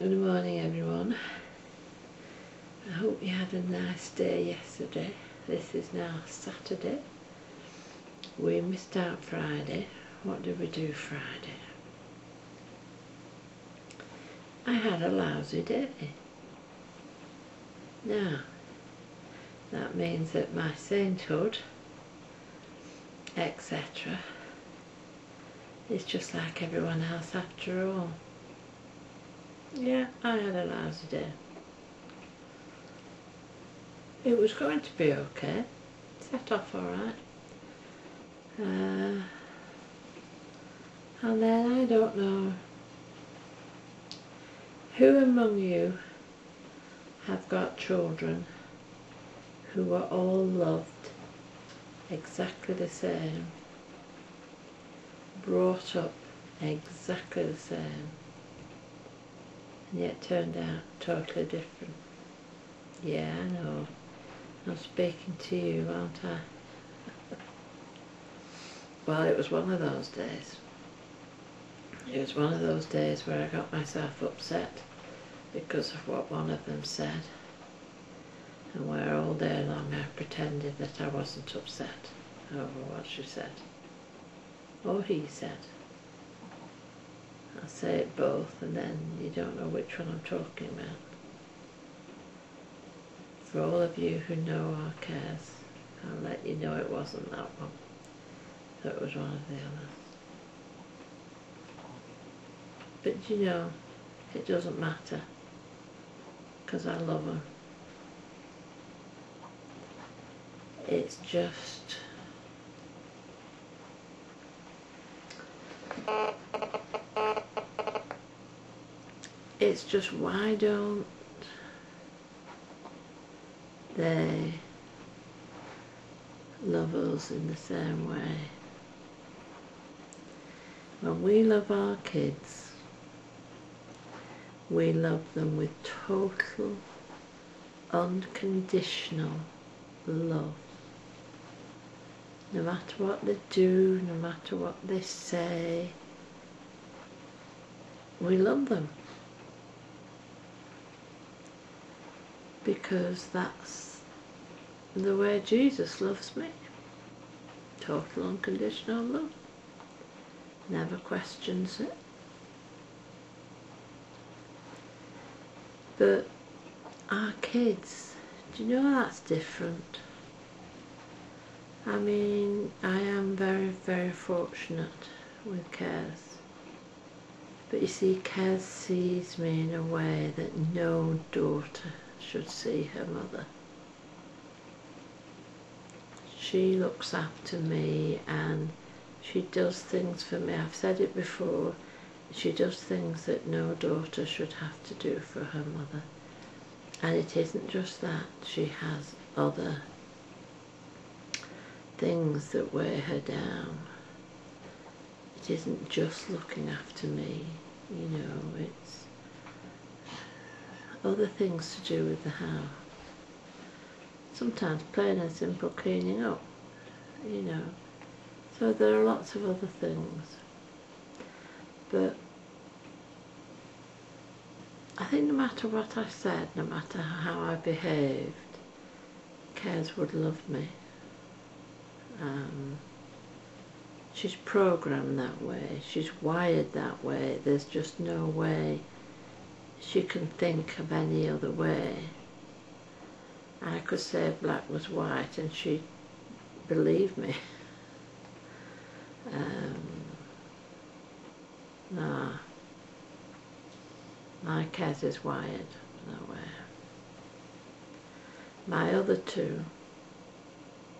Good morning, everyone. I hope you had a nice day yesterday. This is now Saturday. We missed out Friday. What did we do Friday? I had a lousy day. Now, that means that my sainthood, etc., is just like everyone else after all. Yeah, I had a lousy day. It was going to be okay. Set off alright. And then I don't know who among you have got children who are all loved exactly the same, brought up exactly the same, and yet turned out totally different. Yeah, I know. I'm speaking to you, aren't I? Well, it was one of those days. It was one of those days where I got myself upset because of what one of them said, and where all day long I pretended that I wasn't upset over what she said, or he said. I'll say it both and then you don't know which one I'm talking about. For all of you who know our cares, I'll let you know it wasn't that one, so it was one of the others. But you know, it doesn't matter, because I love her. It's just why don't they love us in the same way? When we love our kids, we love them with total, unconditional love. No matter what they do, no matter what they say, we love them. Because that's the way Jesus loves me. Total unconditional love. Never questions it. But our kids, do you know that's different? I mean, I am very, very fortunate with Kez. But you see, Kez sees me in a way that no daughter should see her mother. She looks after me and she does things for me. I've said it before, she does things that no daughter should have to do for her mother. And it isn't just that, she has other things that weigh her down. It isn't just looking after me, you know, it's other things to do with the house. Sometimes plain and simple cleaning up, you know. So there are lots of other things. But I think no matter what I said, no matter how I behaved, Kez would love me. She's programmed that way, she's wired that way, there's just no way she can think of any other way. I could say black was white and she'd believe me. Nah, my Kez is wired that way. My other two,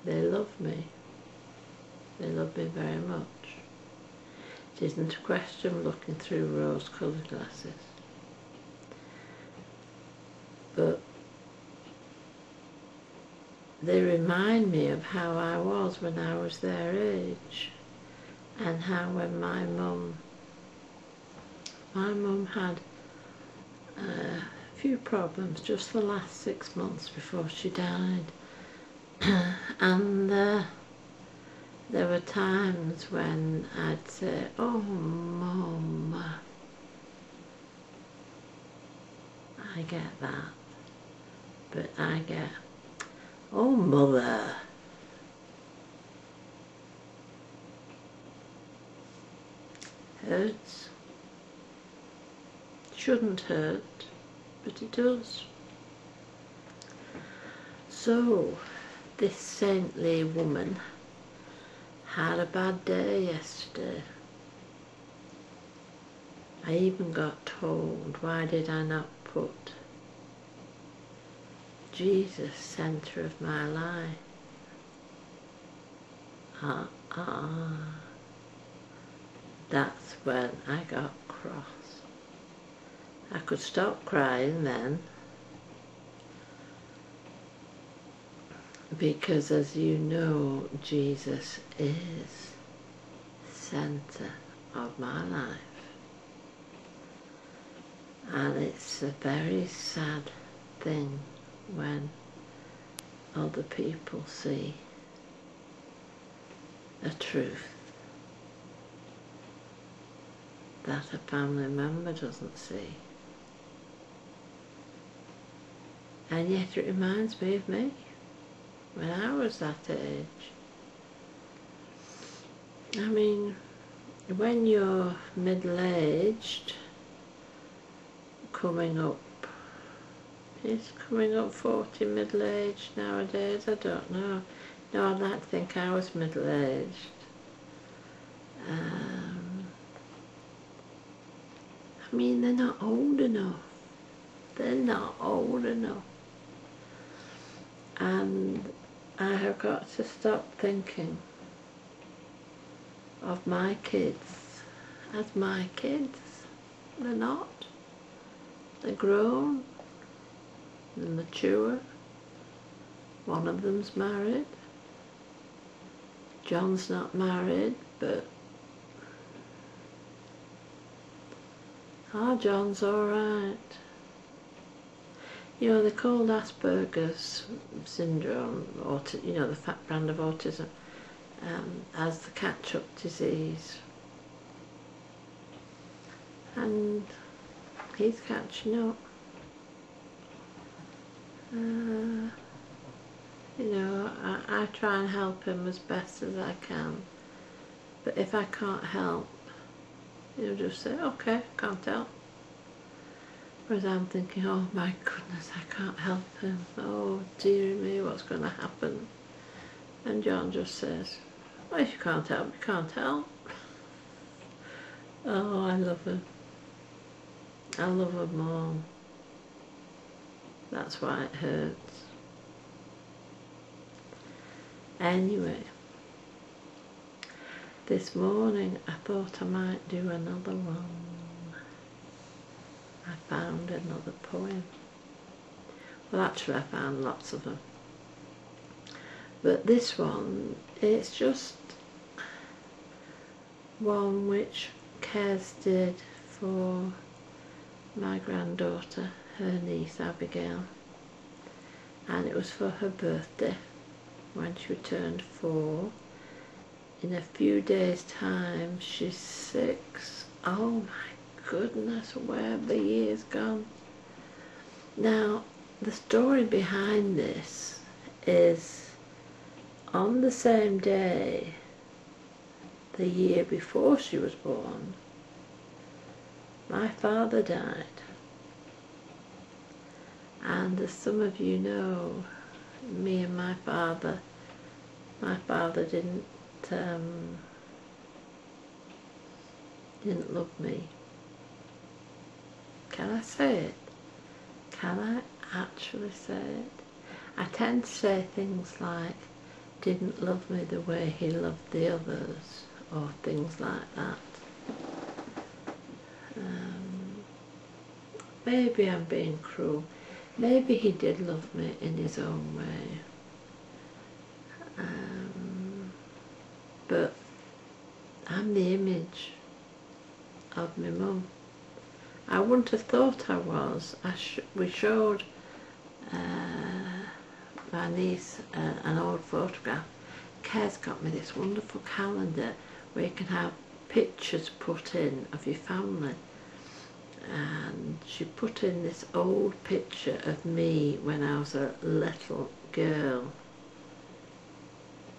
they love me. They love me very much. It isn't a question of looking through rose-coloured glasses. But they remind me of how I was when I was their age, and how when my mum had a few problems just the last 6 months before she died. And there were times when I'd say, "Oh, Mum, I get that. But I get, oh mother. Hurts. Shouldn't hurt, but it does. So, this saintly woman had a bad day yesterday. I even got told, why did I not put Jesus centre of my life? That's when I got cross. I could stop crying then, because as you know, Jesus is centre of my life. And it's a very sad thing when other people see a truth that a family member doesn't see. And yet it reminds me of me when I was that age. I mean, when you're middle-aged, coming up, is coming up 40 middle-aged nowadays? I don't know. No, I'd like to think I was middle-aged. I mean, they're not old enough. They're not old enough. And I have got to stop thinking of my kids as my kids. They're not. They're grown. They're mature. One of them's married. John's not married, but John's alright. You know, they're called Asperger's syndrome, or you know, the fat brand of autism, as the catch-up disease. And he's catching up. You know, I try and help him as best as I can. But if I can't help, he'll just say, okay, can't help. Whereas I'm thinking, oh my goodness, I can't help him. Oh dear me, what's going to happen? And John just says, well, if you can't help, you can't help. Oh, I love him. I love them all. That's why it hurts. Anyway, this morning I thought I might do another one. I found another poem. Well, actually I found lots of them. But this one, it's just one which Kez did for my granddaughter, her niece Abigail. And it was for her birthday, when she turned 4. In a few days' time, she's 6. Oh my goodness, where have the years gone? Now, the story behind this is, on the same day, the year before she was born, my father died. And as some of you know, me and my father didn't love me. Can I say it? Can I actually say it? I tend to say things like, didn't love me the way he loved the others, or things like that. Maybe I'm being cruel. Maybe he did love me in his own way. But I'm the image of my mum. I wouldn't have thought I was. We showed my niece an old photograph. Kez got me this wonderful calendar where you can have pictures put in of your family. And she put in this old picture of me when I was a little girl.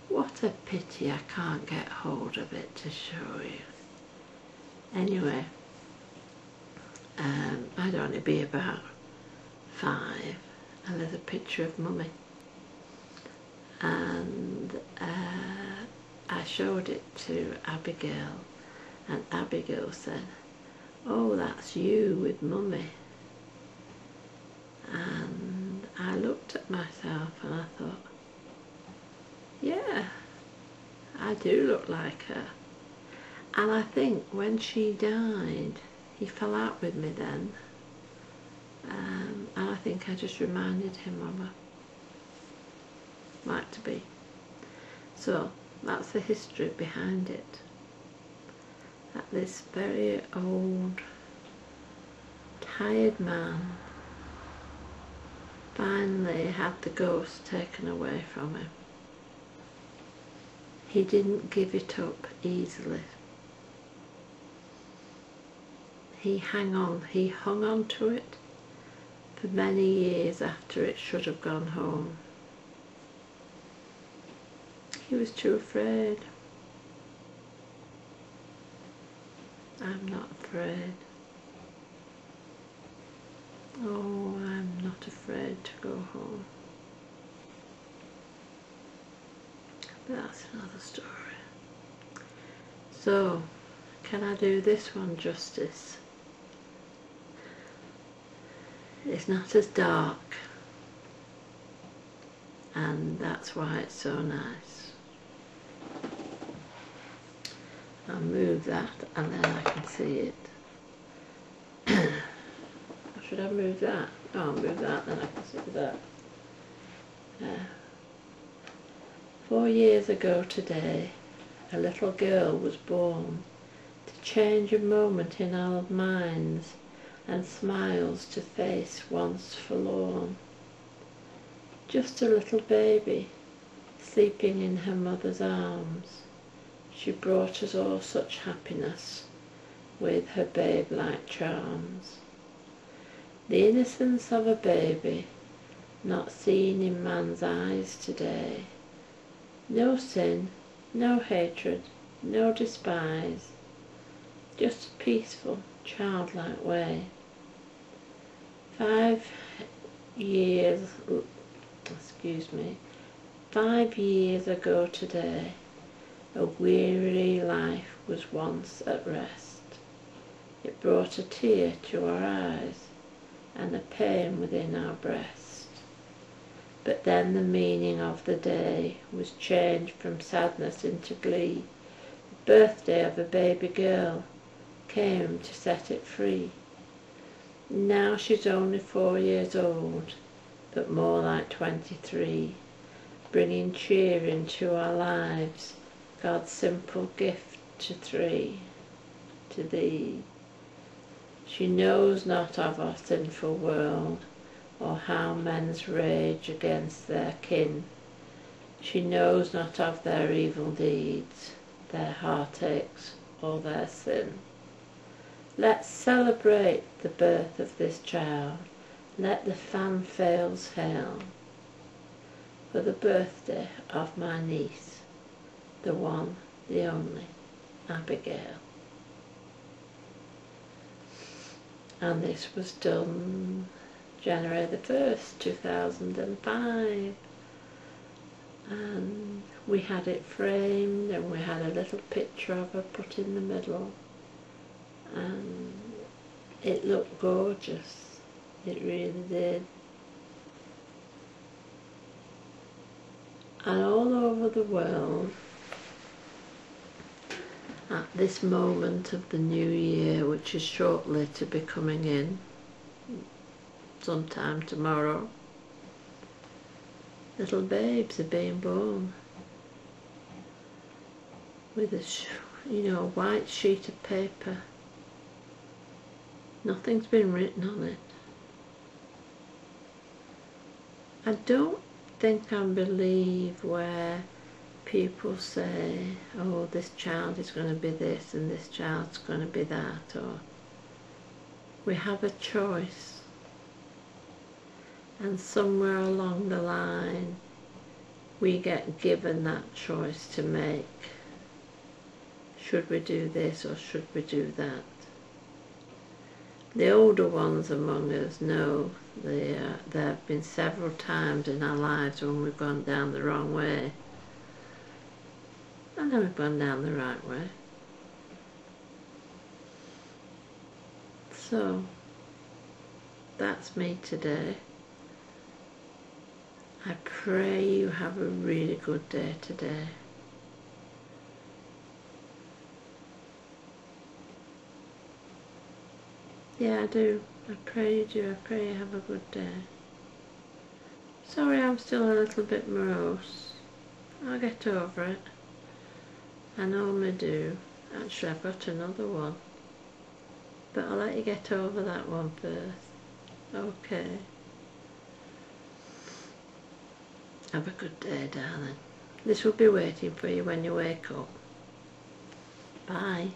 What a pity I can't get hold of it to show you. Anyway, I'd only be about 5, and there's a picture of Mummy. And I showed it to Abigail, and Abigail said, "Oh, that's you with Mummy." And I looked at myself and I thought, yeah, I do look like her. And I think when she died, he fell out with me then, and I think I just reminded him of her. Like to be. So that's the history behind it. That this very old, tired man finally had the ghost taken away from him. He didn't give it up easily. He hung on to it for many years after it should have gone home. He was too afraid. I'm not afraid. Oh, I'm not afraid to go home. But that's another story. So, can I do this one justice? It's not as dark, and that's why it's so nice. I'll move that and then I can see it. Should I move that? Oh, I'll move that, then I can see that. 4 years ago today, a little girl was born to change a moment in our minds and smiles to face once forlorn. Just a little baby, sleeping in her mother's arms, she brought us all such happiness with her babe-like charms. The innocence of a baby, not seen in man's eyes today. No sin, no hatred, no despise, just a peaceful, childlike way. 5 years ago today, a weary life was once at rest. It brought a tear to our eyes and a pain within our breast. But then the meaning of the day was changed from sadness into glee. The birthday of a baby girl came to set it free. Now she's only 4 years old, but more like 23, bringing cheer into our lives, God's simple gift to thee. She knows not of our sinful world, or how men's rage against their kin. She knows not of their evil deeds, their heartaches, or their sin. Let's celebrate the birth of this child. Let the fanfares hail for the birthday of my niece, the one, the only, Abigail. And this was done January the 1st, 2005. And we had it framed, and we had a little picture of her put in the middle. And it looked gorgeous. It really did. And all over the world, at this moment of the new year, which is shortly to be coming in, sometime tomorrow, little babes are being born with a white sheet of paper. Nothing's been written on it. I don't think I believe where people say, oh, this child is going to be this and this child's going to be that, or We have a choice, and somewhere along the line we get given that choice to make. Should we do this or should we do that? The older ones among us know there have been several times in our lives when we've gone down the wrong way, and then we've gone down the right way. So that's me today. I pray you have a really good day today. Yeah, I do. I pray you do. I pray you have a good day. Sorry I'm still a little bit morose. I'll get over it. I normally do. Actually, I've got another one. But I'll let you get over that one first. Okay. Have a good day, darling. This will be waiting for you when you wake up. Bye.